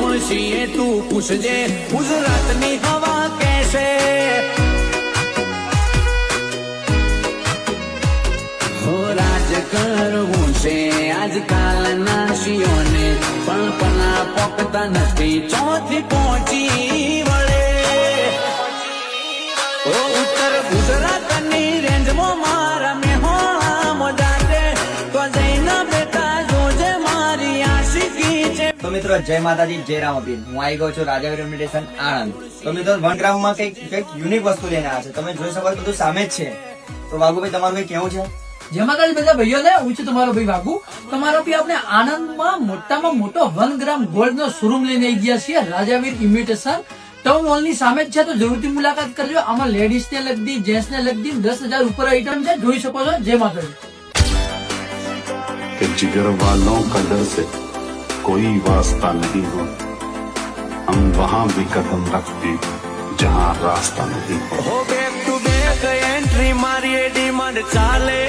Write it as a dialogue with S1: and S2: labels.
S1: ડોશીએ તું પૂછજે ગુજરાતની હવા કેસે હો રાજ કરવું છે આજકાલના શિયોને પણ પના પોકતા નથી ચોથી પહોંચી વળે ઓ ઉત્તર ગુજરાતની રેન્જમાં મારા મેહોણા મોજાતે તો જઈને બેટા જોજે મારી આશિકી છે।
S2: તો મિત્રો જય માતાજી જય રામાપીર, હું આવી ગયો છું રાજાવીર ઇન્વિટેશન આણંદ। તો મિત્રો વનગ્રામમાં કઈક યુનિક વસ્તુ લઈને આવ્યા છે, તમે જોઈ શકો બધું સામે જ છે। તો વાઘુભાઈ તમારું કઈ કેવું છે?
S3: જય માતાજી બધા ભાઈઓને, હું છું તમારો ભાઈ વાઘુ। તમારો બી આપણે આણંદમાં મોટામાં મોટો 1 ગ્રામ ગોલ્ડ નો શોરૂમ લઈને આવી ગયા છીએ, રાજાવીર ઇમિટેશન ટાઉન હોલ ની સામે જ છે। તો જરૂરથી મુલાકાત કરજો। આમાં લેડીઝ ને લગતી, જેન્ટ્સ ને લગતી 10,000 ઉપર આઈટમ છે, જોઈ શકો છો। જય માતાજી।
S4: कि जिगर वालों का डर से कोई वास्ता नहीं हो, हम वहाँ भी कदम रखते जहाँ रास्ता नहीं हो।
S1: હો બેક ટુ બેક એન્ટ્રી મારી ડિમાન્ડ ચાલે